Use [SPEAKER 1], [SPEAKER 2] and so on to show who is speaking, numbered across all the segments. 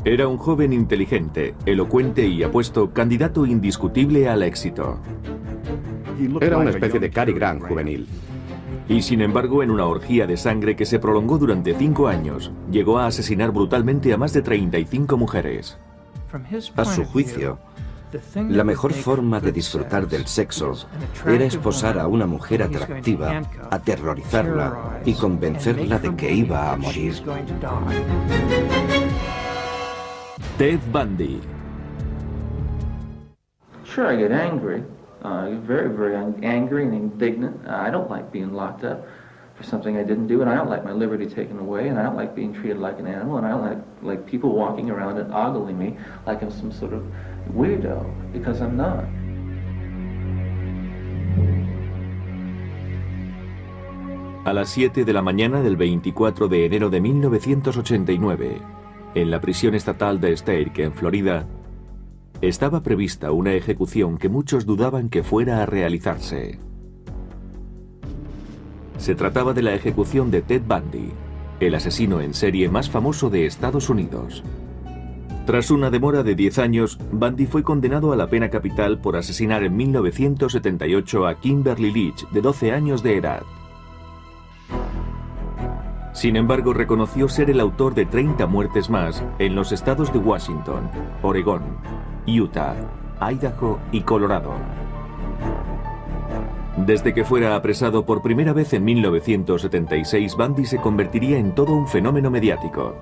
[SPEAKER 1] Era un joven inteligente, elocuente y apuesto candidato indiscutible al éxito.
[SPEAKER 2] Era una especie de Cary Grant juvenil.
[SPEAKER 1] Y sin embargo, en una orgía de sangre que se prolongó durante 5 años, llegó a asesinar brutalmente a más de 35 mujeres.
[SPEAKER 3] A su juicio, la mejor forma de disfrutar del sexo era esposar a una mujer atractiva, aterrorizarla y convencerla de que iba a morir.
[SPEAKER 1] Ted Bundy.
[SPEAKER 4] Sure, I get angry. Very, very angry and indignant. I don't like being locked up for something I didn't do, and I don't like my liberty taken away, and I don't like being treated like an animal, and I don't like people walking around and ogling me like I'm some sort of weirdo, because I'm not.
[SPEAKER 1] A las 7 de la mañana del 24 de enero de 1989, en la prisión estatal de Stake, en Florida, estaba prevista una ejecución que muchos dudaban que fuera a realizarse. Se trataba de la ejecución de Ted Bundy, el asesino en serie más famoso de Estados Unidos. Tras una demora de 10 años, Bundy fue condenado a la pena capital por asesinar en 1978 a Kimberly Leach, de 12 años de edad. Sin embargo, reconoció ser el autor de 30 muertes más en los estados de Washington, Oregón, Utah, Idaho y Colorado. Desde que fuera apresado por primera vez en 1976, Bundy se convertiría en todo un fenómeno mediático.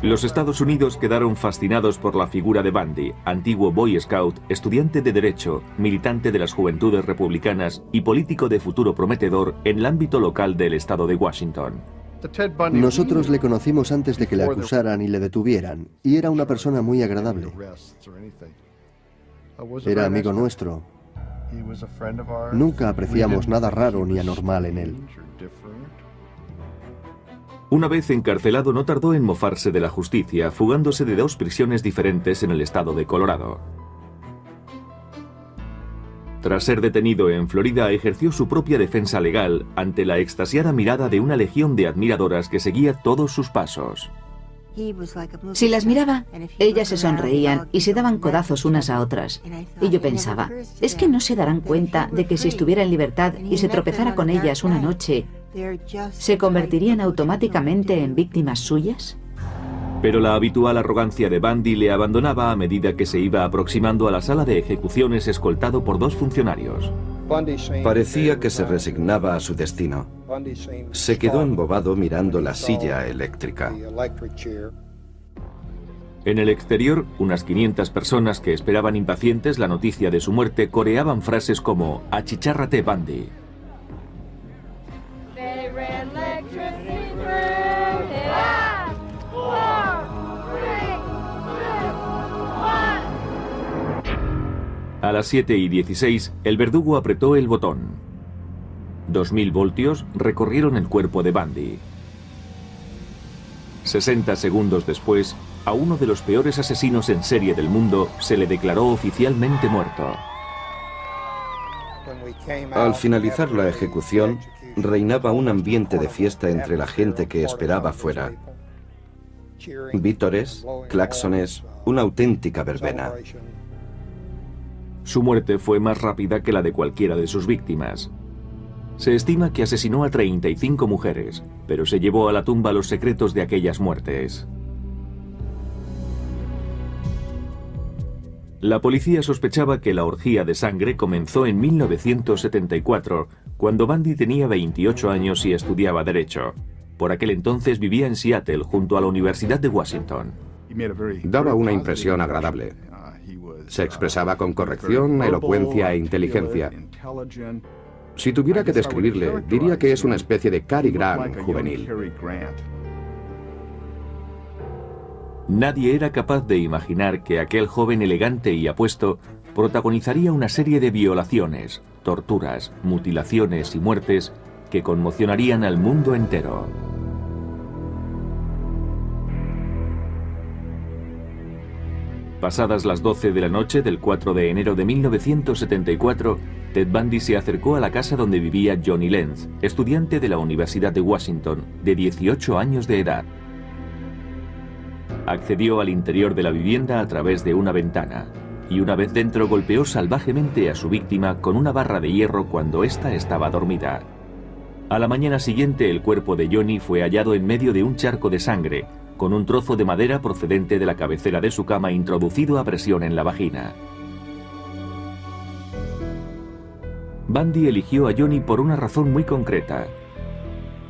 [SPEAKER 1] Los Estados Unidos quedaron fascinados por la figura de Bundy, antiguo Boy Scout, estudiante de Derecho, militante de las Juventudes Republicanas y político de futuro prometedor en el ámbito local del estado de Washington.
[SPEAKER 5] Nosotros le conocimos antes de que le acusaran y le detuvieran, y era una persona muy agradable. Era amigo nuestro. Nunca apreciamos nada raro ni anormal en él.
[SPEAKER 1] Una vez encarcelado, no tardó en mofarse de la justicia, fugándose de 2 prisiones diferentes en el estado de Colorado. Tras ser detenido en Florida, ejerció su propia defensa legal ante la extasiada mirada de una legión de admiradoras que seguía todos sus pasos.
[SPEAKER 6] Si las miraba, ellas se sonreían y se daban codazos unas a otras. Y yo pensaba, ¿es que no se darán cuenta de que si estuviera en libertad y se tropezara con ellas una noche, se convertirían automáticamente en víctimas suyas?
[SPEAKER 1] Pero la habitual arrogancia de Bundy le abandonaba a medida que se iba aproximando a la sala de ejecuciones escoltado por 2 funcionarios.
[SPEAKER 3] Parecía que se resignaba a su destino. Se quedó embobado mirando la silla eléctrica.
[SPEAKER 1] En el exterior, unas 500 personas que esperaban impacientes la noticia de su muerte coreaban frases como «Achichárrate, Bundy». A las 7:16, el verdugo apretó el botón. 2000 voltios recorrieron el cuerpo de Bundy. 60 segundos después, a uno de los peores asesinos en serie del mundo se le declaró oficialmente muerto.
[SPEAKER 3] Al finalizar la ejecución, reinaba un ambiente de fiesta entre la gente que esperaba fuera. Vítores, claxones, una auténtica verbena.
[SPEAKER 1] Su muerte fue más rápida que la de cualquiera de sus víctimas. Se estima que asesinó a 35 mujeres, pero se llevó a la tumba los secretos de aquellas muertes. La policía sospechaba que la orgía de sangre comenzó en 1974, cuando Bundy tenía 28 años y estudiaba Derecho. Por aquel entonces vivía en Seattle, junto a la Universidad de Washington.
[SPEAKER 2] Daba una impresión agradable. Se expresaba con corrección, elocuencia e inteligencia. Si tuviera que describirle, diría que es una especie de Cary Grant juvenil.
[SPEAKER 1] Nadie era capaz de imaginar que aquel joven elegante y apuesto protagonizaría una serie de violaciones, torturas, mutilaciones y muertes que conmocionarían al mundo entero. Pasadas las 12 de la noche del 4 de enero de 1974, Ted Bundy se acercó a la casa donde vivía Johnny Lenz, estudiante de la Universidad de Washington, de 18 años de edad. Accedió al interior de la vivienda a través de una ventana y una vez dentro golpeó salvajemente a su víctima con una barra de hierro cuando ésta estaba dormida. A la mañana siguiente el cuerpo de Johnny fue hallado en medio de un charco de sangre, con un trozo de madera procedente de la cabecera de su cama introducido a presión en la vagina. Bundy eligió a Johnny por una razón muy concreta.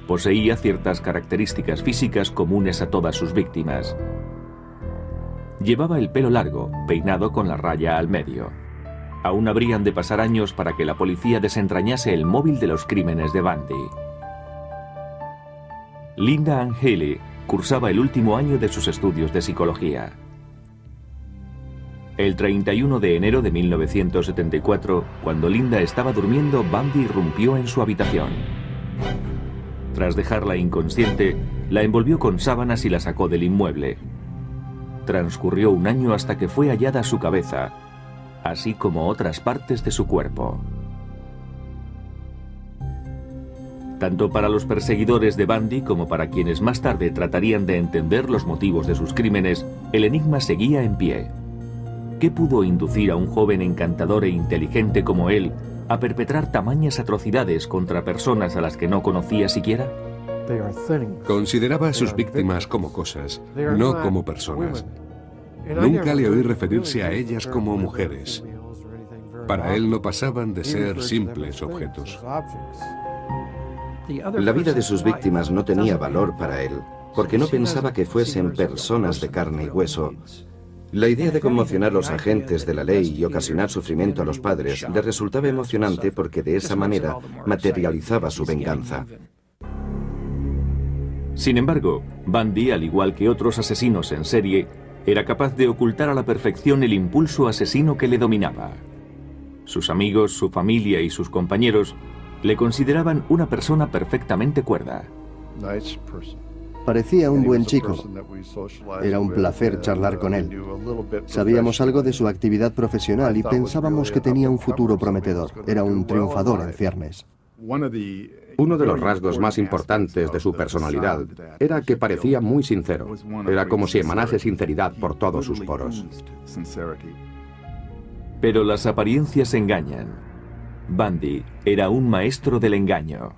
[SPEAKER 1] Poseía ciertas características físicas comunes a todas sus víctimas. Llevaba el pelo largo, peinado con la raya al medio. Aún habrían de pasar años para que la policía desentrañase el móvil de los crímenes de Bundy. Linda Ann Healy cursaba el último año de sus estudios de psicología. El 31 de enero de 1974, cuando Linda estaba durmiendo, Bundy irrumpió en su habitación. Tras dejarla inconsciente, la envolvió con sábanas y la sacó del inmueble. Transcurrió un año hasta que fue hallada su cabeza, así como otras partes de su cuerpo. Tanto para los perseguidores de Bundy como para quienes más tarde tratarían de entender los motivos de sus crímenes, el enigma seguía en pie. ¿Qué pudo inducir a un joven encantador e inteligente como él a perpetrar tamañas atrocidades contra personas a las que no conocía siquiera?
[SPEAKER 7] Consideraba a sus víctimas como cosas, no como personas. Nunca le oí referirse a ellas como mujeres. Para él no pasaban de ser simples objetos.
[SPEAKER 3] La vida de sus víctimas no tenía valor para él, porque no pensaba que fuesen personas de carne y hueso. La idea de conmocionar a los agentes de la ley y ocasionar sufrimiento a los padres le resultaba emocionante porque de esa manera materializaba su venganza.
[SPEAKER 1] Sin embargo, Bundy, al igual que otros asesinos en serie, era capaz de ocultar a la perfección el impulso asesino que le dominaba. Sus amigos, su familia y sus compañeros le consideraban una persona perfectamente cuerda.
[SPEAKER 5] Parecía un buen chico. Era un placer charlar con él. Sabíamos algo de su actividad profesional y pensábamos que tenía un futuro prometedor. Era un triunfador en ciernes.
[SPEAKER 2] Uno de los rasgos más importantes de su personalidad era que parecía muy sincero. Era como si emanase sinceridad por todos sus poros.
[SPEAKER 1] Pero las apariencias engañan. Bundy era un maestro del engaño.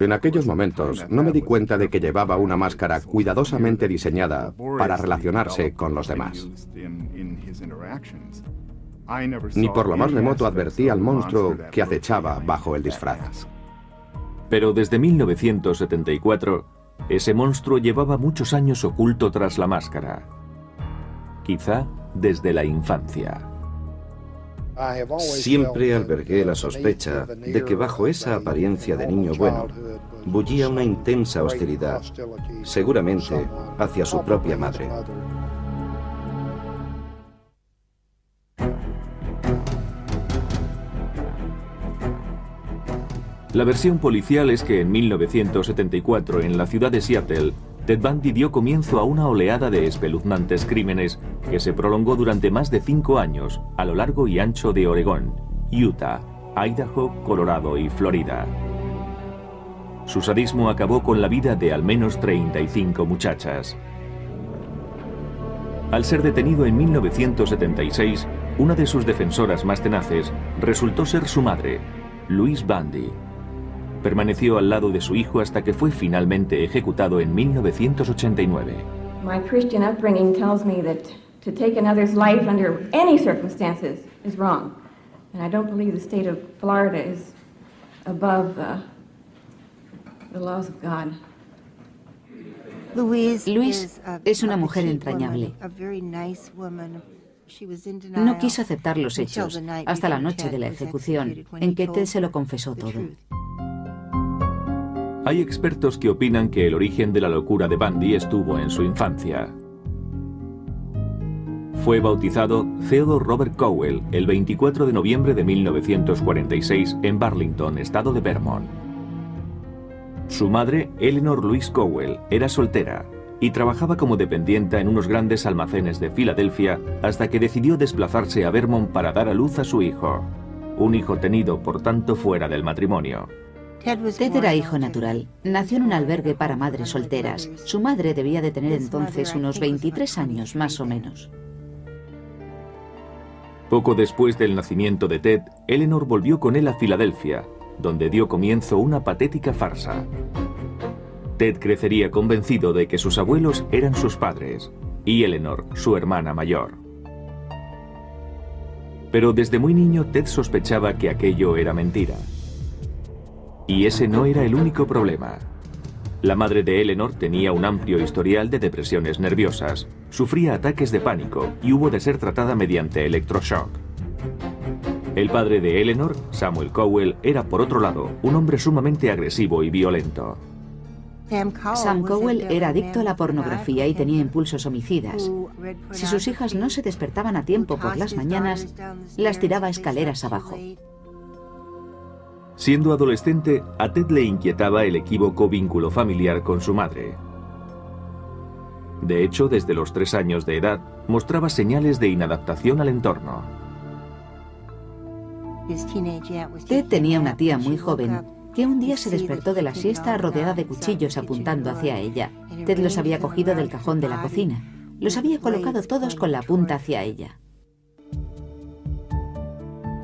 [SPEAKER 2] En aquellos momentos no me di cuenta de que llevaba una máscara cuidadosamente diseñada para relacionarse con los demás. Ni por lo más remoto advertí al monstruo que acechaba bajo el disfraz.
[SPEAKER 1] Pero desde 1974, ese monstruo llevaba muchos años oculto tras la máscara. Quizá desde la infancia.
[SPEAKER 3] Siempre albergué la sospecha de que bajo esa apariencia de niño bueno bullía una intensa hostilidad, seguramente hacia su propia madre.
[SPEAKER 1] La versión policial es que en 1974, en la ciudad de Seattle, Ted Bundy dio comienzo a una oleada de espeluznantes crímenes que se prolongó durante más de 5 años a lo largo y ancho de Oregón, Utah, Idaho, Colorado y Florida. Su sadismo acabó con la vida de al menos 35 muchachas. Al ser detenido en 1976, una de sus defensoras más tenaces resultó ser su madre, Louise Bundy. Permaneció al lado de su hijo hasta que fue finalmente ejecutado en 1989.
[SPEAKER 8] My Christian upbringing tells me that to take another's life under any circumstances is wrong. And I don't believe the state of Florida is above the laws of God.
[SPEAKER 6] Louise es una mujer entrañable. No quiso aceptar los hechos hasta la noche de la ejecución, en que Ted se lo confesó todo.
[SPEAKER 1] Hay expertos que opinan que el origen de la locura de Bundy estuvo en su infancia. Fue bautizado Theodore Robert Cowell el 24 de noviembre de 1946 en Burlington, estado de Vermont. Su madre, Eleanor Louise Cowell, era soltera y trabajaba como dependienta en unos grandes almacenes de Filadelfia hasta que decidió desplazarse a Vermont para dar a luz a su hijo, un hijo tenido, por tanto, fuera del matrimonio.
[SPEAKER 6] Ted era hijo natural. Nació en un albergue para madres solteras. Su madre debía de tener entonces unos 23 años, más o menos.
[SPEAKER 1] Poco después del nacimiento de Ted, Eleanor volvió con él a Filadelfia, donde dio comienzo una patética farsa. Ted crecería convencido de que sus abuelos eran sus padres, y Eleanor, su hermana mayor. Pero desde muy niño Ted sospechaba que aquello era mentira. Y ese no era el único problema. La madre de Eleanor tenía un amplio historial de depresiones nerviosas, sufría ataques de pánico y hubo de ser tratada mediante electroshock. El padre de Eleanor, Samuel Cowell, era por otro lado un hombre sumamente agresivo y violento.
[SPEAKER 6] Sam Cowell era adicto a la pornografía y tenía impulsos homicidas. Si sus hijas no se despertaban a tiempo por las mañanas, las tiraba escaleras abajo.
[SPEAKER 1] Siendo adolescente, a Ted le inquietaba el equívoco vínculo familiar con su madre. De hecho, desde los 3 años de edad, mostraba señales de inadaptación al entorno.
[SPEAKER 6] Ted tenía una tía muy joven que un día se despertó de la siesta rodeada de cuchillos apuntando hacia ella. Ted los había cogido del cajón de la cocina. Los había colocado todos con la punta hacia ella.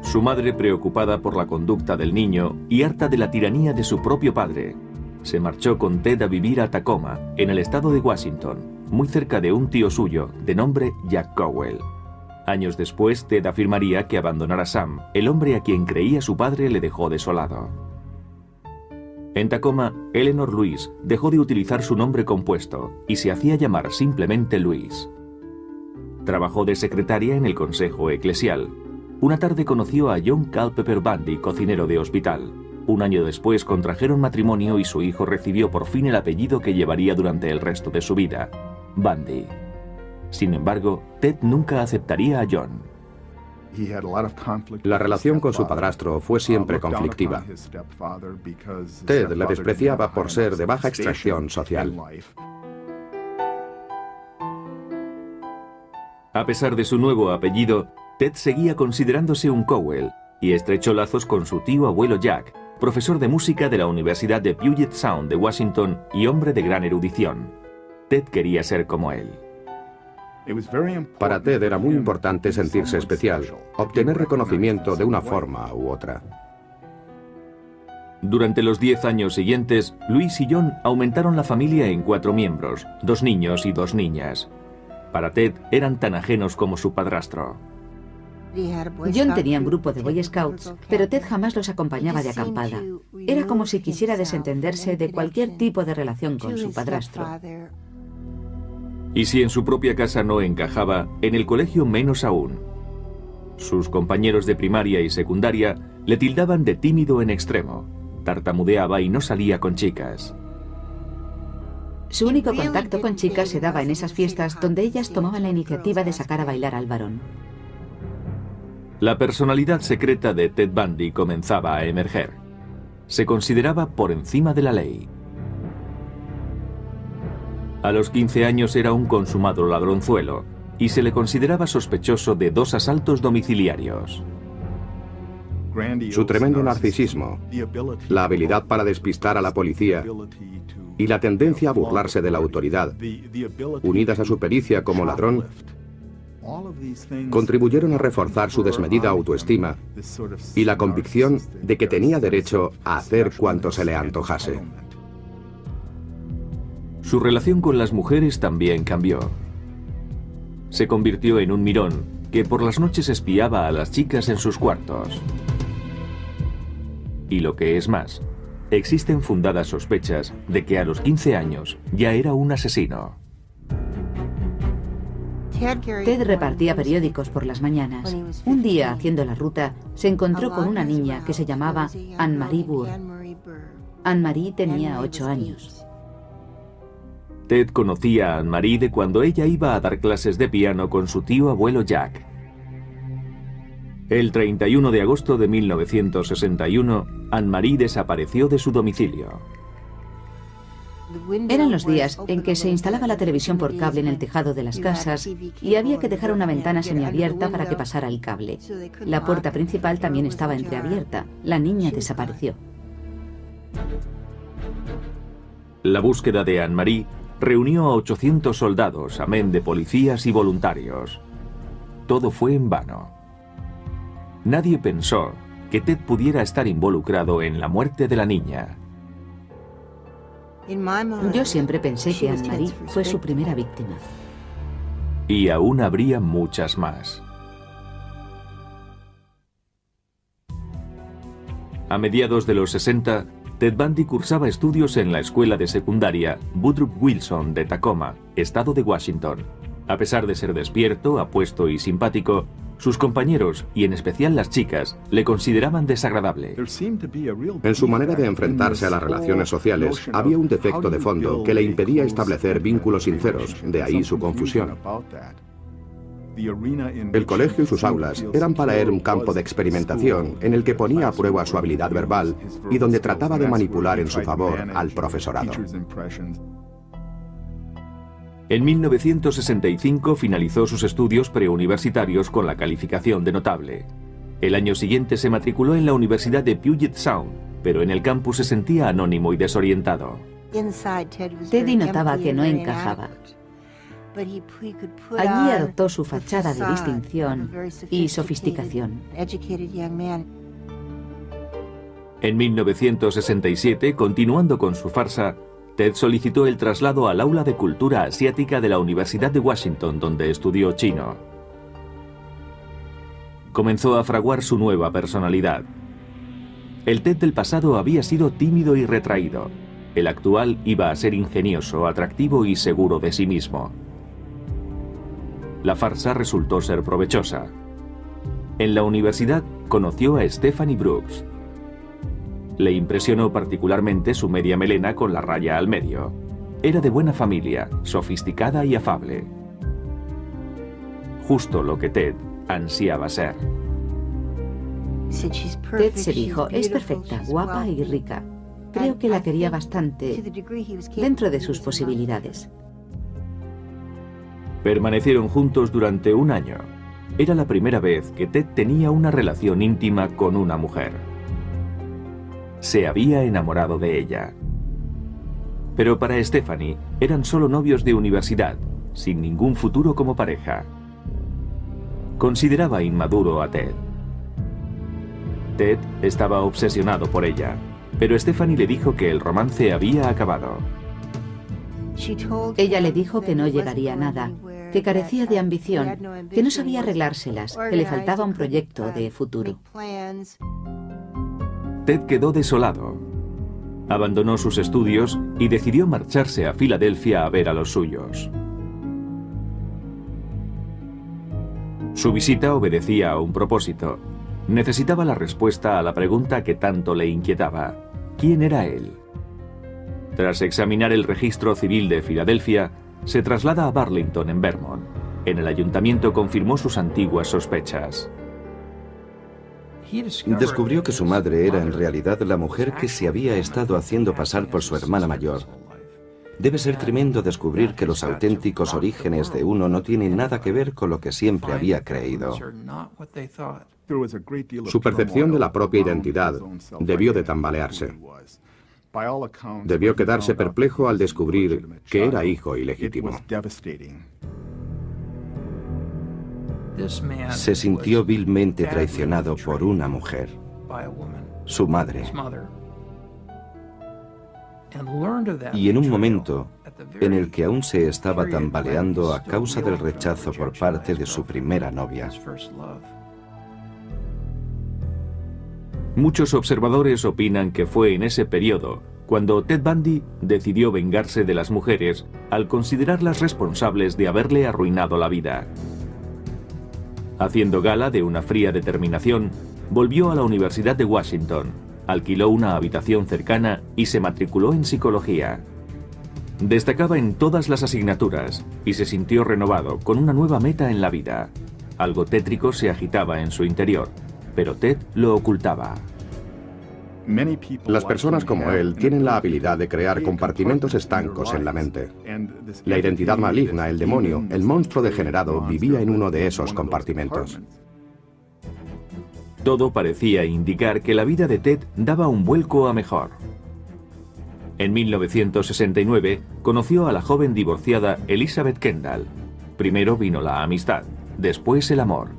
[SPEAKER 1] Su madre, preocupada por la conducta del niño y harta de la tiranía de su propio padre, se marchó con Ted a vivir a Tacoma, en el estado de Washington, muy cerca de un tío suyo, de nombre Jack Cowell. Años después, Ted afirmaría que abandonar a Sam, el hombre a quien creía su padre, le dejó desolado. En Tacoma, Eleanor Louise dejó de utilizar su nombre compuesto y se hacía llamar simplemente Louise. Trabajó de secretaria en el consejo eclesial. Una tarde conoció a John Culpeper Bundy, cocinero de hospital. Un año después contrajeron matrimonio y su hijo recibió por fin el apellido que llevaría durante el resto de su vida, Bundy. Sin embargo, Ted nunca aceptaría a John.
[SPEAKER 2] La relación con su padrastro fue siempre conflictiva. Ted le despreciaba por ser de baja extracción social.
[SPEAKER 1] A pesar de su nuevo apellido, Ted seguía considerándose un Cowell y estrechó lazos con su tío abuelo Jack, profesor de música de la Universidad de Puget Sound de Washington y hombre de gran erudición. Ted quería ser como él.
[SPEAKER 2] Para Ted era muy importante sentirse especial, obtener reconocimiento de una forma u otra.
[SPEAKER 1] Durante los 10 años siguientes, Louise y John aumentaron la familia en 4 miembros, 2 niños y 2 niñas. Para Ted eran tan ajenos como su padrastro.
[SPEAKER 6] John tenía un grupo de Boy Scouts, pero Ted jamás los acompañaba de acampada. Era como si quisiera desentenderse de cualquier tipo de relación con su padrastro.
[SPEAKER 1] Y si en su propia casa no encajaba, en el colegio menos aún. Sus compañeros de primaria y secundaria le tildaban de tímido en extremo. Tartamudeaba y no salía con chicas.
[SPEAKER 6] Su único contacto con chicas se daba en esas fiestas donde ellas tomaban la iniciativa de sacar a bailar al varón.
[SPEAKER 1] La personalidad secreta de Ted Bundy comenzaba a emerger. Se consideraba por encima de la ley. A los 15 años era un consumado ladronzuelo y se le consideraba sospechoso de 2 asaltos domiciliarios.
[SPEAKER 2] Su tremendo narcisismo, la habilidad para despistar a la policía y la tendencia a burlarse de la autoridad, unidas a su pericia como ladrón, contribuyeron a reforzar su desmedida autoestima y la convicción de que tenía derecho a hacer cuanto se le antojase.
[SPEAKER 1] Su relación con las mujeres también cambió. Se convirtió en un mirón que por las noches espiaba a las chicas en sus cuartos. Y lo que es más, existen fundadas sospechas de que a los 15 años ya era un asesino.
[SPEAKER 6] Ted repartía periódicos por las mañanas. Un día, haciendo la ruta, se encontró con una niña que se llamaba Anne-Marie Burr. Anne-Marie tenía 8 años.
[SPEAKER 1] Ted conocía a Anne-Marie de cuando ella iba a dar clases de piano con su tío abuelo Jack. El 31 de agosto de 1961, Anne-Marie desapareció de su domicilio.
[SPEAKER 6] Eran los días en que se instalaba la televisión por cable en el tejado de las casas y había que dejar una ventana semiabierta para que pasara el cable. La puerta principal también estaba entreabierta. La niña desapareció.
[SPEAKER 1] La búsqueda de Anne-Marie reunió a 800 soldados, amén de policías y voluntarios. Todo fue en vano. Nadie pensó que Ted pudiera estar involucrado en la muerte de la niña.
[SPEAKER 6] Yo siempre pensé que Anne-Marie fue su primera víctima.
[SPEAKER 1] Y aún habría muchas más. A mediados de los 60, Ted Bundy cursaba estudios en la escuela de secundaria Woodrow Wilson de Tacoma, estado de Washington. A pesar de ser despierto, apuesto y simpático, sus compañeros, y en especial las chicas, le consideraban desagradable.
[SPEAKER 2] En su manera de enfrentarse a las relaciones sociales, había un defecto de fondo que le impedía establecer vínculos sinceros, de ahí su confusión. El colegio y sus aulas eran para él un campo de experimentación en el que ponía a prueba su habilidad verbal y donde trataba de manipular en su favor al profesorado.
[SPEAKER 1] En 1965 finalizó sus estudios preuniversitarios con la calificación de notable. El año siguiente se matriculó en la Universidad de Puget Sound, pero en el campus se sentía anónimo y desorientado.
[SPEAKER 6] Teddy notaba que no encajaba. Allí adoptó su fachada de distinción y sofisticación.
[SPEAKER 1] En 1967, continuando con su farsa, Ted solicitó el traslado al aula de cultura asiática de la Universidad de Washington, donde estudió chino. Comenzó a fraguar su nueva personalidad. El Ted del pasado había sido tímido y retraído. El actual iba a ser ingenioso, atractivo y seguro de sí mismo. La farsa resultó ser provechosa. En la universidad conoció a Stephanie Brooks. Le impresionó particularmente su media melena con la raya al medio. Era de buena familia, sofisticada y afable. Justo lo que Ted ansiaba ser.
[SPEAKER 6] Ted se dijo, es perfecta, guapa y rica. Creo que la quería bastante, dentro de sus posibilidades.
[SPEAKER 1] Permanecieron juntos durante un año. Era la primera vez que Ted tenía una relación íntima con una mujer. Se había enamorado de ella. Pero para Stephanie eran solo novios de universidad, sin ningún futuro como pareja. Consideraba inmaduro a Ted. Ted estaba obsesionado por ella, pero Stephanie le dijo que el romance había acabado.
[SPEAKER 6] Ella le dijo que no llegaría a nada, que carecía de ambición, que no sabía arreglárselas, que le faltaba un proyecto de futuro.
[SPEAKER 1] Ted quedó desolado. Abandonó sus estudios y decidió marcharse a Filadelfia a ver a los suyos. Su visita obedecía a un propósito. Necesitaba la respuesta a la pregunta que tanto le inquietaba. ¿Quién era él? Tras examinar el registro civil de Filadelfia, se traslada a Burlington, en Vermont. En el ayuntamiento confirmó sus antiguas sospechas.
[SPEAKER 3] Descubrió que su madre era en realidad la mujer que se había estado haciendo pasar por su hermana mayor. Debe ser tremendo descubrir que los auténticos orígenes de uno no tienen nada que ver con lo que siempre había creído.
[SPEAKER 2] Su percepción de la propia identidad debió de tambalearse. Debió quedarse perplejo al descubrir que era hijo ilegítimo.
[SPEAKER 3] Se sintió vilmente traicionado por una mujer, su madre. Y en un momento en el que aún se estaba tambaleando a causa del rechazo por parte de su primera novia.
[SPEAKER 1] Muchos observadores opinan que fue en ese periodo cuando Ted Bundy decidió vengarse de las mujeres al considerarlas responsables de haberle arruinado la vida. Haciendo gala de una fría determinación, volvió a la Universidad de Washington, alquiló una habitación cercana y se matriculó en psicología. Destacaba en todas las asignaturas y se sintió renovado con una nueva meta en la vida. Algo tétrico se agitaba en su interior, pero Ted lo ocultaba.
[SPEAKER 2] Las personas como él tienen la habilidad de crear compartimentos estancos en la mente. La identidad maligna, el demonio, el monstruo degenerado vivía en uno de esos compartimentos.
[SPEAKER 1] Todo parecía indicar que la vida de Ted daba un vuelco a mejor. En 1969 conoció a la joven divorciada Elizabeth Kendall. Primero vino la amistad, después el amor.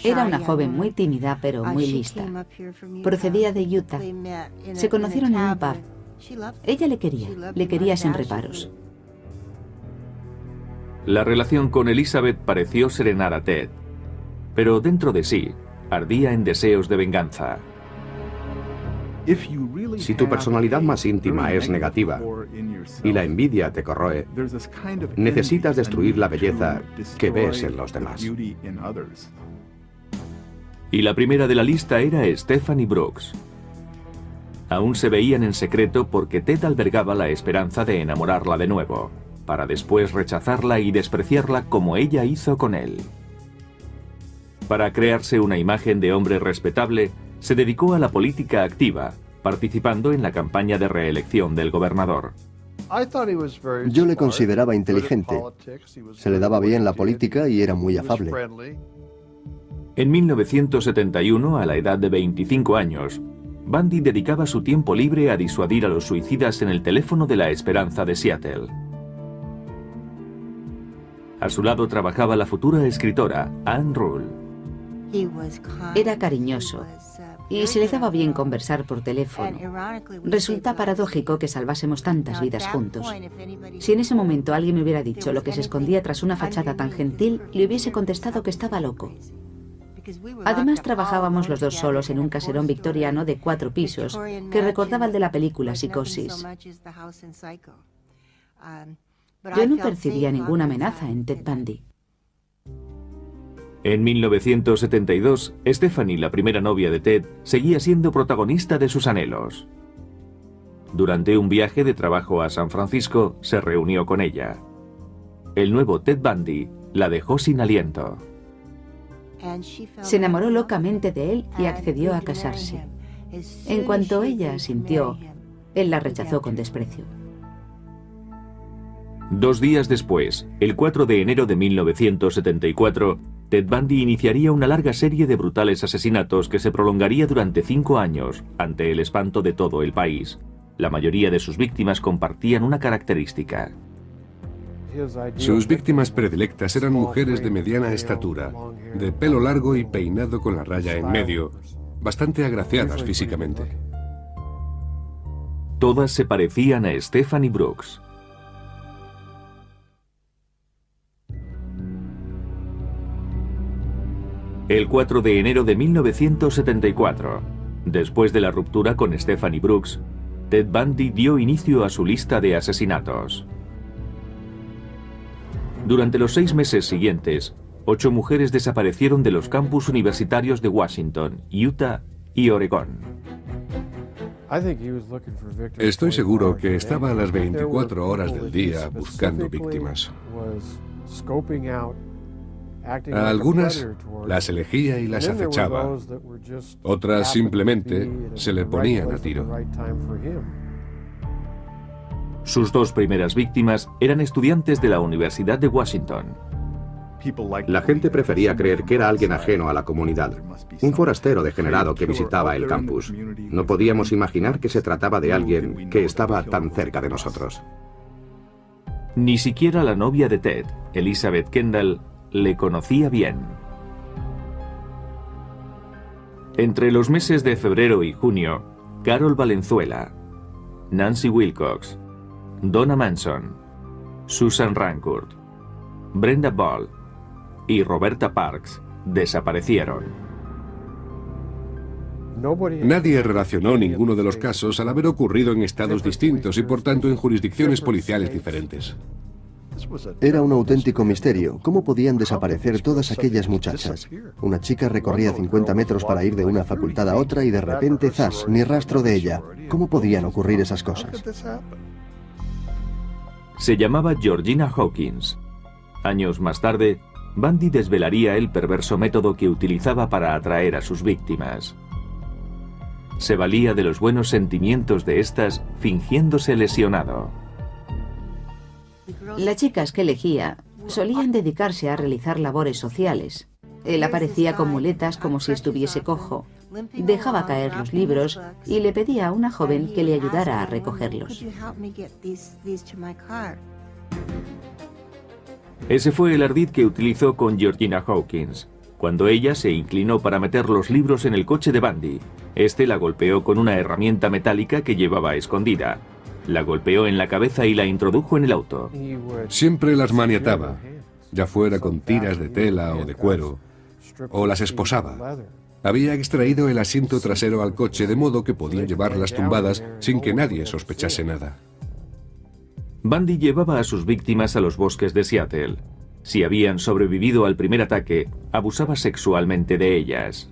[SPEAKER 6] Era una joven muy tímida pero muy lista. Procedía de Utah. Se conocieron en un pub. Ella le quería sin reparos.
[SPEAKER 1] La relación con Elizabeth pareció serenar a Ted, pero dentro de sí ardía en deseos de venganza.
[SPEAKER 2] Si tu personalidad más íntima es negativa y la envidia te corroe, necesitas destruir la belleza que ves en los demás.
[SPEAKER 1] Y la primera de la lista era Stephanie Brooks. Aún se veían en secreto porque Ted albergaba la esperanza de enamorarla de nuevo, para después rechazarla y despreciarla como ella hizo con él. Para crearse una imagen de hombre respetable, se dedicó a la política activa, participando en la campaña de reelección del gobernador.
[SPEAKER 5] Yo le consideraba inteligente. Se le daba bien la política y era muy afable.
[SPEAKER 1] En 1971, a la edad de 25 años, Bundy dedicaba su tiempo libre a disuadir a los suicidas en el teléfono de la Esperanza de Seattle. A su lado trabajaba la futura escritora Anne Rule.
[SPEAKER 6] Era cariñoso y se le daba bien conversar por teléfono. Resulta paradójico que salvásemos tantas vidas juntos. Si en ese momento alguien me hubiera dicho lo que se escondía tras una fachada tan gentil, le hubiese contestado que estaba loco. Además, trabajábamos los dos solos en un caserón victoriano de 4 pisos que recordaba el de la película Psicosis. Yo no percibía ninguna amenaza en Ted Bundy.
[SPEAKER 1] En 1972, Stephanie, la primera novia de Ted, seguía siendo protagonista de sus anhelos. Durante un viaje de trabajo a San Francisco, se reunió con ella. El nuevo Ted Bundy la dejó sin aliento.
[SPEAKER 6] Se enamoró locamente de él y accedió a casarse. En cuanto ella asintió, él la rechazó con desprecio.
[SPEAKER 1] 2 días después, el 4 de enero de 1974, Ted Bundy iniciaría una larga serie de brutales asesinatos que se prolongaría durante 5 años, ante el espanto de todo el país. La mayoría de sus víctimas compartían una característica.
[SPEAKER 7] Sus víctimas predilectas eran mujeres de mediana estatura, de pelo largo y peinado con la raya en medio, bastante agraciadas físicamente.
[SPEAKER 1] Todas se parecían a Stephanie Brooks. El 4 de enero de 1974, después de la ruptura con Stephanie Brooks, Ted Bundy dio inicio a su lista de asesinatos. Durante los 6 meses siguientes, 8 mujeres desaparecieron de los campus universitarios de Washington, Utah y Oregón.
[SPEAKER 7] Estoy seguro que estaba a las 24 horas del día buscando víctimas. A algunas las elegía y las acechaba. Otras simplemente se le ponían a tiro.
[SPEAKER 1] Sus 2 primeras víctimas eran estudiantes de la Universidad de Washington.
[SPEAKER 2] La gente prefería creer que era alguien ajeno a la comunidad, un forastero degenerado que visitaba el campus. No podíamos imaginar que se trataba de alguien que estaba tan cerca de nosotros.
[SPEAKER 1] Ni siquiera la novia de Ted, Elizabeth Kendall, le conocía bien. Entre los meses de febrero y junio, Carol Valenzuela, Nancy Wilcox, Donna Manson, Susan Rancourt, Brenda Ball y Roberta Parks desaparecieron.
[SPEAKER 7] Nadie relacionó ninguno de los casos al haber ocurrido en estados distintos y por tanto en jurisdicciones policiales diferentes.
[SPEAKER 5] Era un auténtico misterio. ¿Cómo podían desaparecer todas aquellas muchachas? Una chica recorría 50 metros para ir de una facultad a otra y de repente, ¡zas!, ni rastro de ella. ¿Cómo podían ocurrir esas cosas?
[SPEAKER 1] Se llamaba Georgina Hawkins. Años más tarde, Bundy desvelaría el perverso método que utilizaba para atraer a sus víctimas. Se valía de los buenos sentimientos de estas fingiéndose lesionado.
[SPEAKER 6] Las chicas que elegía solían dedicarse a realizar labores sociales. Él aparecía con muletas como si estuviese cojo. Dejaba caer los libros y le pedía a una joven que le ayudara a recogerlos.
[SPEAKER 1] Ese fue el ardid que utilizó con Georgina Hawkins. Cuando ella se inclinó para meter los libros en el coche de Bundy, este la golpeó con una herramienta metálica que llevaba escondida. La golpeó en la cabeza y la introdujo en el auto.
[SPEAKER 7] Siempre las maniataba, ya fuera con tiras de tela o de cuero, o las esposaba. Había extraído el asiento trasero al coche de modo que podía llevarlas tumbadas sin que nadie sospechase nada.
[SPEAKER 1] Bundy llevaba a sus víctimas a los bosques de Seattle. Si habían sobrevivido al primer ataque, abusaba sexualmente de ellas.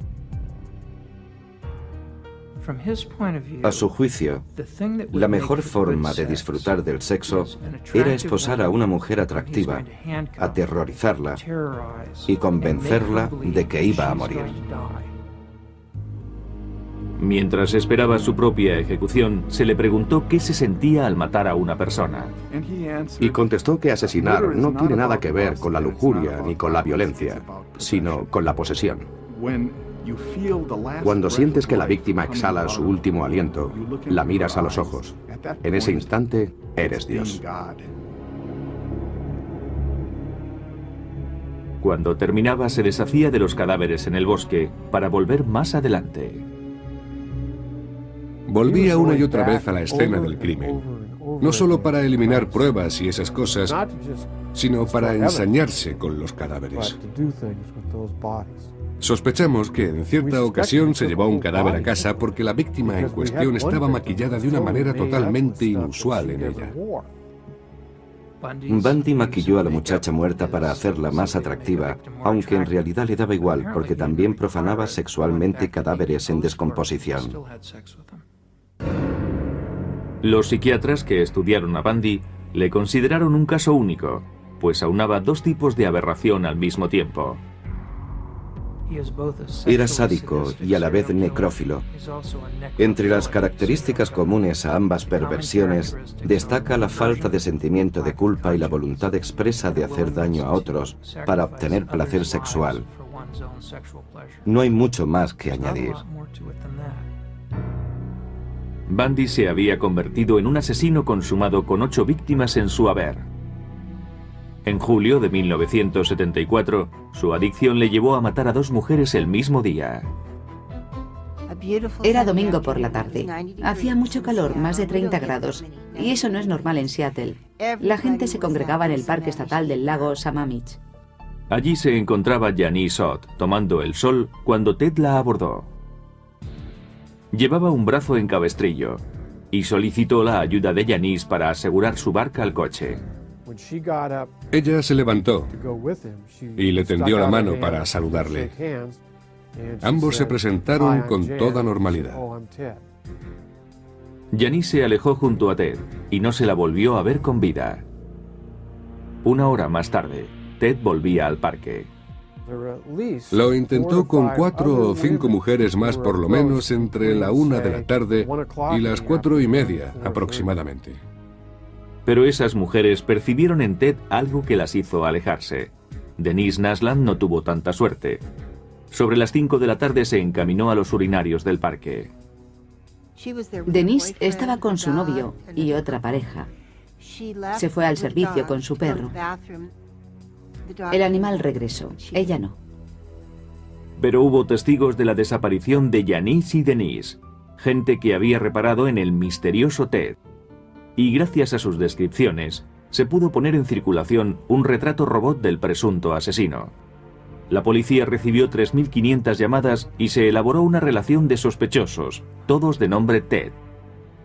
[SPEAKER 3] A su juicio, la mejor forma de disfrutar del sexo era esposar a una mujer atractiva, aterrorizarla y convencerla de que iba a morir.
[SPEAKER 1] Mientras esperaba su propia ejecución, se le preguntó qué se sentía al matar a una persona.
[SPEAKER 2] Y contestó que asesinar no tiene nada que ver con la lujuria ni con la violencia, sino con la posesión. Cuando sientes que la víctima exhala su último aliento, la miras a los ojos. En ese instante, eres Dios.
[SPEAKER 1] Cuando terminaba, se deshacía de los cadáveres en el bosque para volver más adelante.
[SPEAKER 7] Volvía una y otra vez a la escena del crimen, no solo para eliminar pruebas y esas cosas, sino para ensañarse con los cadáveres. Sospechamos que en cierta ocasión se llevó un cadáver a casa porque la víctima en cuestión estaba maquillada de una manera totalmente inusual en ella.
[SPEAKER 3] Bundy maquilló a la muchacha muerta para hacerla más atractiva, aunque en realidad le daba igual porque también profanaba sexualmente cadáveres en descomposición.
[SPEAKER 1] Los psiquiatras que estudiaron a Bundy le consideraron un caso único, pues aunaba dos tipos de aberración al mismo tiempo.
[SPEAKER 3] Era sádico y a la vez necrófilo. Entre las características comunes a ambas perversiones destaca la falta de sentimiento de culpa y la voluntad expresa de hacer daño a otros para obtener placer sexual. No hay mucho más que añadir.
[SPEAKER 1] Bundy se había convertido en un asesino consumado con 8 víctimas en su haber. En julio de 1974, su adicción le llevó a matar a 2 mujeres el mismo día.
[SPEAKER 6] Era domingo por la tarde. Hacía mucho calor, más de 30 grados, y eso no es normal en Seattle. La gente se congregaba en el parque estatal del lago Sammamish.
[SPEAKER 1] Allí se encontraba Janice Ott tomando el sol cuando Ted la abordó. Llevaba un brazo en cabestrillo y solicitó la ayuda de Janice para asegurar su barca al coche.
[SPEAKER 7] Ella se levantó y le tendió la mano para saludarle. Ambos se presentaron con toda normalidad.
[SPEAKER 1] Janice se alejó junto a Ted y no se la volvió a ver con vida. Una hora más tarde, Ted volvía al parque.
[SPEAKER 7] Lo intentó con 4 o 5 mujeres más por lo menos entre la 1 de la tarde y las 4:30 aproximadamente.
[SPEAKER 1] Pero esas mujeres percibieron en Ted algo que las hizo alejarse. Denise Nasland no tuvo tanta suerte. Sobre las 5 de la tarde se encaminó a los urinarios del parque.
[SPEAKER 6] Denise estaba con su novio y otra pareja. Se fue al servicio con su perro. El animal regresó, ella no.
[SPEAKER 1] Pero hubo testigos de la desaparición de Janice y Denise, gente que había reparado en el misterioso Ted. Y gracias a sus descripciones, se pudo poner en circulación un retrato robot del presunto asesino. La policía recibió 3.500 llamadas y se elaboró una relación de sospechosos, todos de nombre Ted.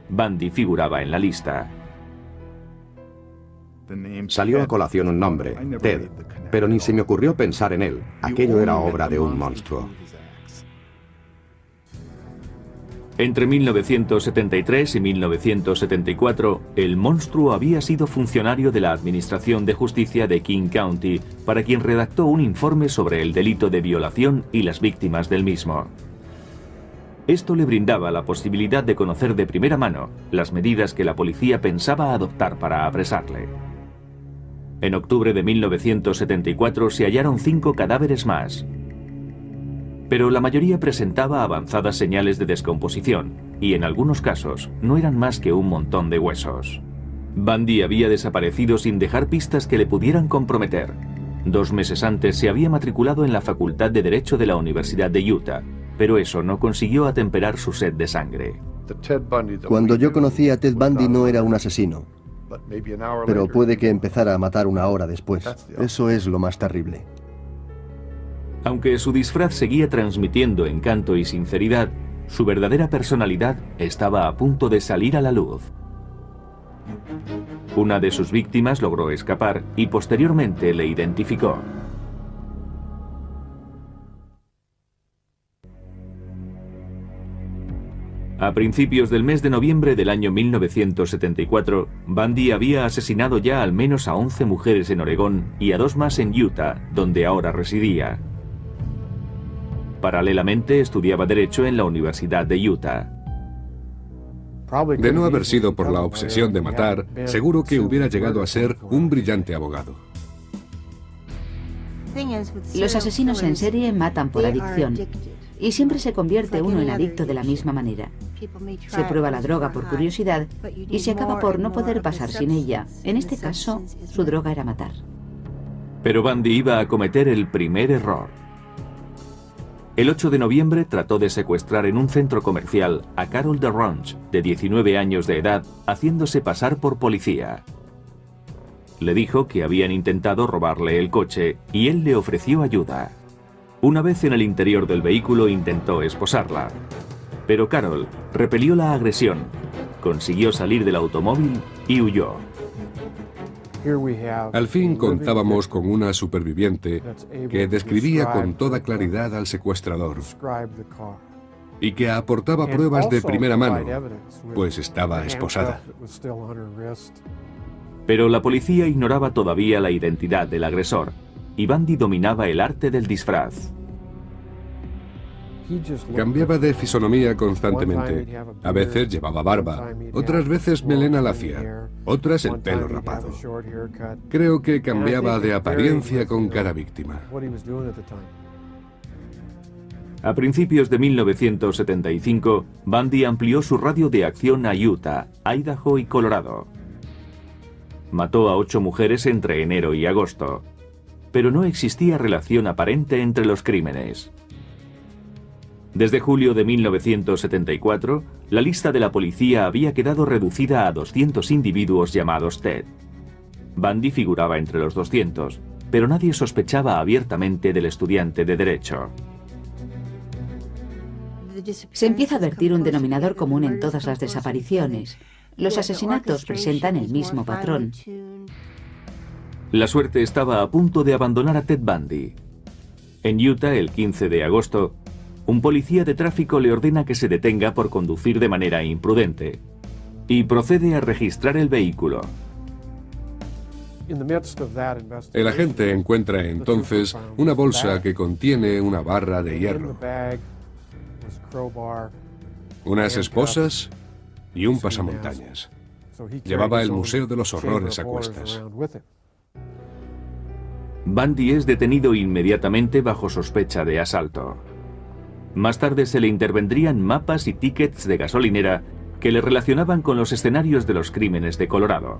[SPEAKER 1] Bundy figuraba en la lista.
[SPEAKER 2] Salió a colación un nombre, Ted, pero ni se me ocurrió pensar en él. Aquello era obra de un monstruo.
[SPEAKER 1] Entre 1973 y 1974, el monstruo había sido funcionario de la Administración de Justicia de King County, para quien redactó un informe sobre el delito de violación y las víctimas del mismo. Esto le brindaba la posibilidad de conocer de primera mano las medidas que la policía pensaba adoptar para apresarle. En octubre de 1974 se hallaron 5 cadáveres más. pero la mayoría presentaba avanzadas señales de descomposición y en algunos casos no eran más que un montón de huesos. Bundy había desaparecido sin dejar pistas que le pudieran comprometer. 2 meses antes se había matriculado en la Facultad de Derecho de la Universidad de Utah, pero eso no consiguió atemperar su sed de sangre.
[SPEAKER 5] Cuando yo conocí a Ted Bundy no era un asesino, pero puede que empezara a matar una hora después. Eso es lo más terrible.
[SPEAKER 1] Aunque su disfraz seguía transmitiendo encanto y sinceridad, su verdadera personalidad estaba a punto de salir a la luz. Una de sus víctimas logró escapar y posteriormente le identificó. A principios del mes de noviembre del año 1974, Bundy había asesinado ya al menos a 11 mujeres en Oregón y a 2 más en Utah, donde ahora residía. Paralelamente estudiaba Derecho en la Universidad de Utah.
[SPEAKER 7] De no haber sido por la obsesión de matar, seguro que hubiera llegado a ser un brillante abogado.
[SPEAKER 6] Los asesinos en serie matan por adicción. Y siempre se convierte uno en adicto de la misma manera. Se prueba la droga por curiosidad y se acaba por no poder pasar sin ella. En este caso, su droga era matar.
[SPEAKER 1] Pero Bundy iba a cometer el primer error. El 8 de noviembre trató de secuestrar en un centro comercial a Carol DeRonch, de 19 años de edad, haciéndose pasar por policía. Le dijo que habían intentado robarle el coche y él le ofreció ayuda. Una vez en el interior del vehículo intentó esposarla, pero Carol repelió la agresión, consiguió salir del automóvil y huyó.
[SPEAKER 7] Al fin contábamos con una superviviente que describía con toda claridad al secuestrador y que aportaba pruebas de primera mano, pues estaba esposada.
[SPEAKER 1] Pero la policía ignoraba todavía la identidad del agresor, y Bundy dominaba el arte del disfraz.
[SPEAKER 7] Cambiaba de fisonomía constantemente. A veces llevaba barba, otras veces melena lacia, otras el pelo rapado. Creo que cambiaba de apariencia con cada víctima.
[SPEAKER 1] A principios de 1975, Bundy amplió su radio de acción a Utah, Idaho y Colorado. Mató a 8 mujeres entre enero y agosto, pero no existía relación aparente entre los crímenes. Desde julio de 1974, la lista de la policía había quedado reducida a 200 individuos llamados Ted. Bundy figuraba entre los 200, pero nadie sospechaba abiertamente del estudiante de Derecho.
[SPEAKER 6] Se empieza a vertir un denominador común en todas las desapariciones. Los asesinatos presentan el mismo patrón.
[SPEAKER 1] La suerte estaba a punto de abandonar a Ted Bundy. En Utah, el 15 de agosto, un policía de tráfico le ordena que se detenga por conducir de manera imprudente y procede a registrar el vehículo.
[SPEAKER 7] El agente encuentra entonces una bolsa que contiene una barra de hierro, unas esposas y un pasamontañas. Llevaba el Museo de los Horrores a cuestas.
[SPEAKER 1] Bundy es detenido inmediatamente bajo sospecha de asalto. Más tarde se le intervendrían mapas y tickets de gasolinera que le relacionaban con los escenarios de los crímenes de Colorado.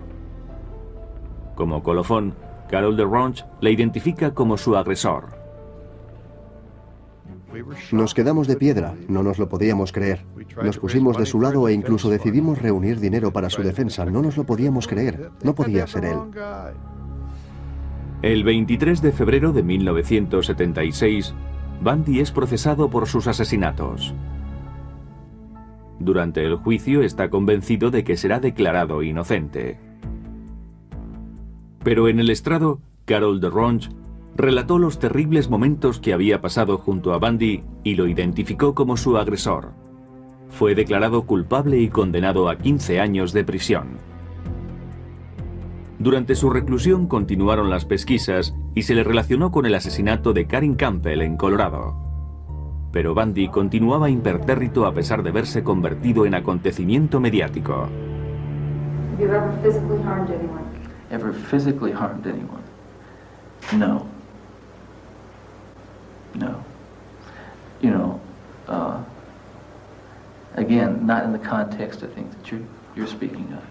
[SPEAKER 1] Como colofón, Carol DeRonch le identifica como su agresor.
[SPEAKER 5] Nos quedamos de piedra, no nos lo podíamos creer. Nos pusimos de su lado e incluso decidimos reunir dinero para su defensa. No nos lo podíamos creer, no podía ser él.
[SPEAKER 1] El 23 de febrero de 1976, Bundy es procesado por sus asesinatos. Durante el juicio está convencido de que será declarado inocente. Pero en el estrado, Carol DeRonch relató los terribles momentos que había pasado junto a Bundy y lo identificó como su agresor. Fue declarado culpable y condenado a 15 años de prisión. Durante su reclusión continuaron las pesquisas y se le relacionó con el asesinato de Karen Campbell en Colorado. Pero Bundy continuaba impertérrito a pesar de verse convertido en acontecimiento mediático.
[SPEAKER 8] Have you ever physically harmed anyone?
[SPEAKER 4] Ever physically harmed anyone? No. No. Again, not in the context, I think, that you're speaking of.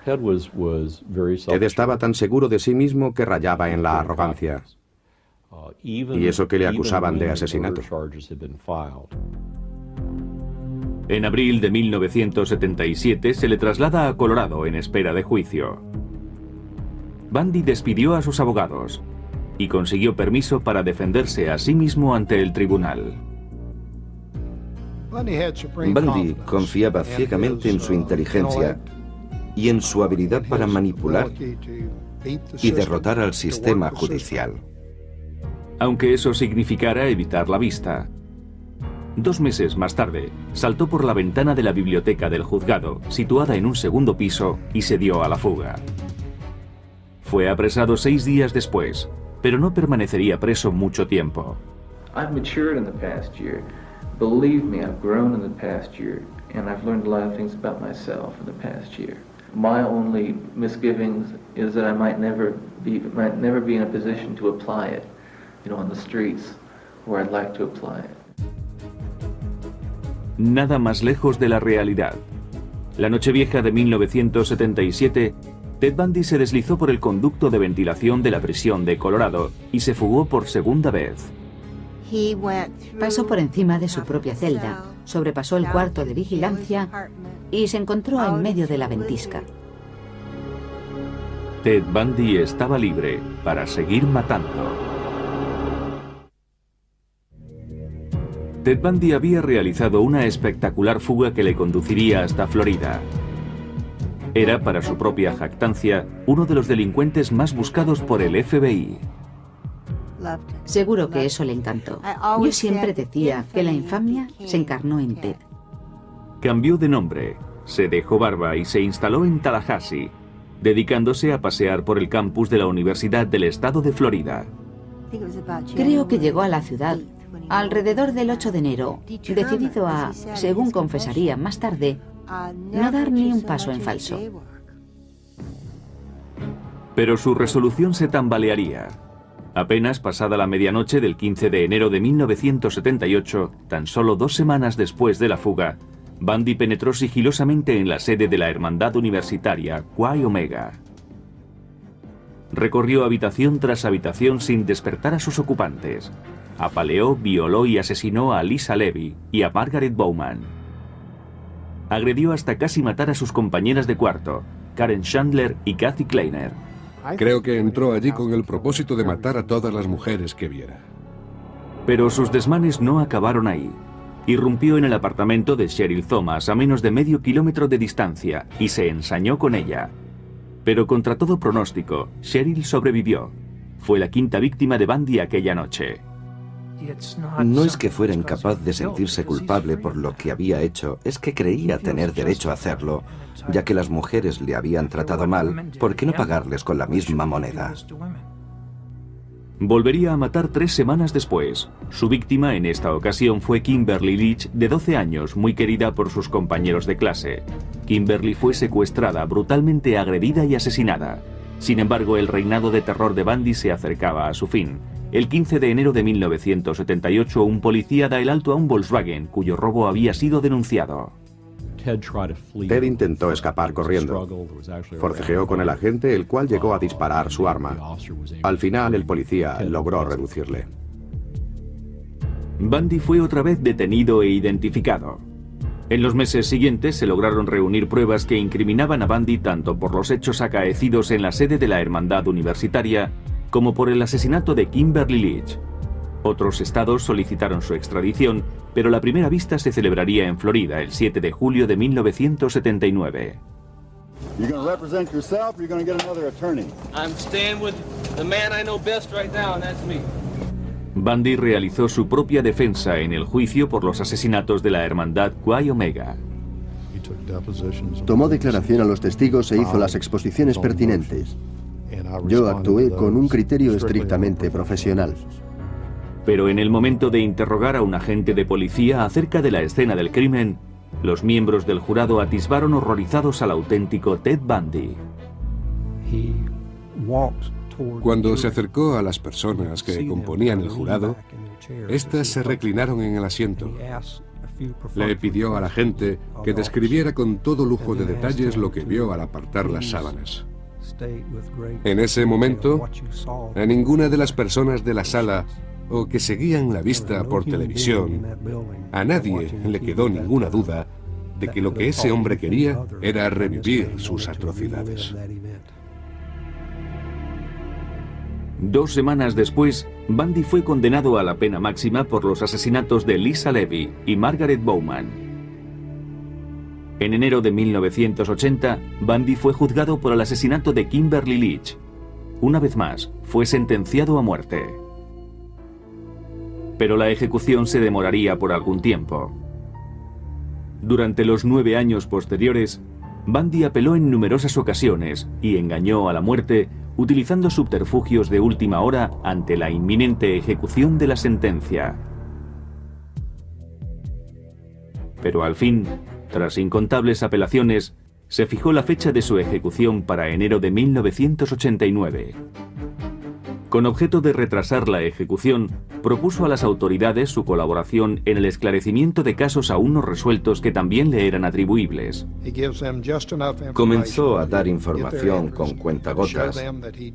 [SPEAKER 2] Ted estaba tan seguro de sí mismo que rayaba en la arrogancia. Y eso que le acusaban de asesinato.
[SPEAKER 1] En abril de 1977 se le traslada a Colorado en espera de juicio. Bundy despidió a sus abogados y consiguió permiso para defenderse a sí mismo ante el tribunal.
[SPEAKER 3] Bundy confiaba ciegamente en su inteligencia y en su habilidad para manipular y derrotar al sistema judicial.
[SPEAKER 1] Aunque eso significara evitar la vista. 2 meses más tarde, saltó por la ventana de la biblioteca del juzgado, situada en un segundo piso, y se dio a la fuga. Fue apresado 6 días después, pero no permanecería preso mucho tiempo.
[SPEAKER 4] I've matured in the past year. Believe me, I've grown in the past year, and I've learned a lot of things about myself in the past year. My only misgivings is that I might never be in a position to apply it, on the streets where I'd like to apply it.
[SPEAKER 1] Nada más lejos de la realidad. La Nochevieja de 1977, Ted Bundy se deslizó por el conducto de ventilación de la prisión de Colorado y se fugó por segunda vez.
[SPEAKER 6] Pasó por encima de su propia celda, sobrepasó el cuarto de vigilancia y se encontró en medio de la ventisca.
[SPEAKER 1] Ted Bundy estaba libre para seguir matando. Ted Bundy había realizado una espectacular fuga que le conduciría hasta Florida. Era, para su propia jactancia, uno de los delincuentes más buscados por el FBI.
[SPEAKER 6] Seguro que eso le encantó. Yo siempre decía que la infamia se encarnó en Ted.
[SPEAKER 1] Cambió de nombre, se dejó barba y se instaló en Tallahassee, dedicándose a pasear por el campus de la Universidad del Estado de Florida.
[SPEAKER 6] Creo que llegó a la ciudad alrededor del 8 de enero, decidido a, según confesaría más tarde, no dar ni un paso en falso.
[SPEAKER 1] Pero su resolución se tambalearía. Apenas pasada la medianoche del 15 de enero de 1978, tan solo 2 semanas después de la fuga, Bundy penetró sigilosamente en la sede de la Hermandad Universitaria Chi Omega. Recorrió habitación tras habitación sin despertar a sus ocupantes. Apaleó, violó y asesinó a Lisa Levy y a Margaret Bowman. Agredió hasta casi matar a sus compañeras de cuarto, Karen Chandler y Kathy Kleiner.
[SPEAKER 7] Creo que entró allí con el propósito de matar a todas las mujeres que viera.
[SPEAKER 1] Pero sus desmanes no acabaron ahí. Irrumpió en el apartamento de Cheryl Thomas a menos de medio kilómetro de distancia y se ensañó con ella. Pero contra todo pronóstico, Cheryl sobrevivió. Fue la 5ª víctima de Bundy aquella noche.
[SPEAKER 3] No es que fuera incapaz de sentirse culpable por lo que había hecho, es que creía tener derecho a hacerlo, ya que las mujeres le habían tratado mal, ¿por qué no pagarles con la misma moneda?
[SPEAKER 1] Volvería a matar 3 semanas después. Su víctima en esta ocasión fue Kimberly Leach, de 12 años, muy querida por sus compañeros de clase. Kimberly fue secuestrada, brutalmente agredida y asesinada. Sin embargo, el reinado de terror de Bundy se acercaba a su fin. El 15 de enero de 1978, un policía da el alto a un Volkswagen, cuyo robo había sido denunciado.
[SPEAKER 2] Ted intentó escapar corriendo. Forcejeó con el agente, el cual llegó a disparar su arma. Al final, el policía logró reducirle.
[SPEAKER 1] Bundy fue otra vez detenido e identificado. En los meses siguientes se lograron reunir pruebas que incriminaban a Bundy tanto por los hechos acaecidos en la sede de la Hermandad Universitaria como por el asesinato de Kimberly Leach. Otros estados solicitaron su extradición, pero la primera vista se celebraría en Florida el 7 de julio de 1979. Bundy realizó su propia defensa en el juicio por los asesinatos de la Hermandad Chi Omega.
[SPEAKER 5] Tomó declaración a los testigos e hizo las exposiciones pertinentes. Yo actué con un criterio estrictamente profesional.
[SPEAKER 1] Pero en el momento de interrogar a un agente de policía acerca de la escena del crimen, los miembros del jurado atisbaron horrorizados al auténtico Ted Bundy.
[SPEAKER 7] Cuando se acercó a las personas que componían el jurado, estas se reclinaron en el asiento Le pidió a la gente que describiera con todo lujo de detalles lo que vio al apartar las sábanas. En ese momento, a ninguna de las personas de la sala o que seguían la vista por televisión, a nadie le quedó ninguna duda de que lo que ese hombre quería era revivir sus atrocidades.
[SPEAKER 1] 2 semanas después, Bundy fue condenado a la pena máxima por los asesinatos de Lisa Levy y Margaret Bowman. En enero de 1980, Bundy fue juzgado por el asesinato de Kimberly Leach. Una vez más, fue sentenciado a muerte. Pero la ejecución se demoraría por algún tiempo. Durante los 9 años posteriores, Bundy apeló en numerosas ocasiones y engañó a la muerte utilizando subterfugios de última hora ante la inminente ejecución de la sentencia. Pero al fin, tras incontables apelaciones, se fijó la fecha de su ejecución para enero de 1989. Con objeto de retrasar la ejecución, propuso a las autoridades su colaboración en el esclarecimiento de casos aún no resueltos que también le eran atribuibles.
[SPEAKER 3] Comenzó a dar información con cuentagotas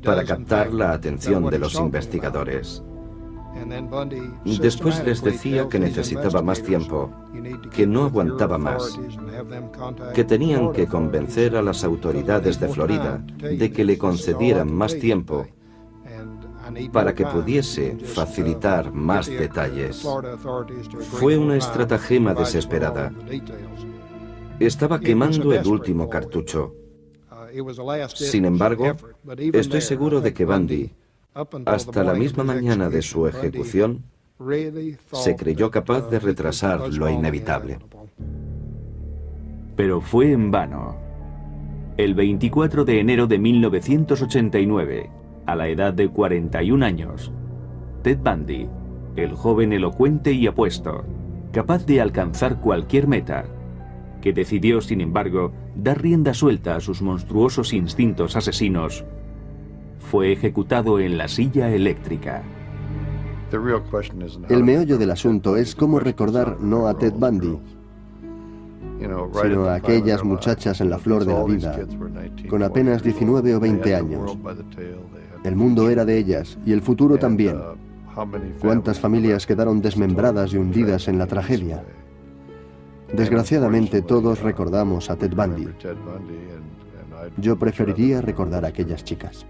[SPEAKER 3] para captar la atención de los investigadores. Después les decía que necesitaba más tiempo, que no aguantaba más, que tenían que convencer a las autoridades de Florida de que le concedieran más tiempo para que pudiese facilitar más detalles. Fue una estratagema desesperada. Estaba quemando el último cartucho. Sin embargo, estoy seguro de que Bundy, hasta la misma mañana de su ejecución, se creyó capaz de retrasar lo inevitable.
[SPEAKER 1] Pero fue en vano. El 24 de enero de 1989, a la edad de 41 años, Ted Bundy, el joven elocuente y apuesto, capaz de alcanzar cualquier meta, que decidió, sin embargo, dar rienda suelta a sus monstruosos instintos asesinos, fue ejecutado en la silla eléctrica.
[SPEAKER 5] El meollo del asunto es cómo recordar no a Ted Bundy, sino a aquellas muchachas en la flor de la vida, con apenas 19 o 20 años. El mundo era de ellas, y el futuro también. ¿Cuántas familias quedaron desmembradas y hundidas en la tragedia? Desgraciadamente todos recordamos a Ted Bundy. Yo preferiría recordar a aquellas chicas.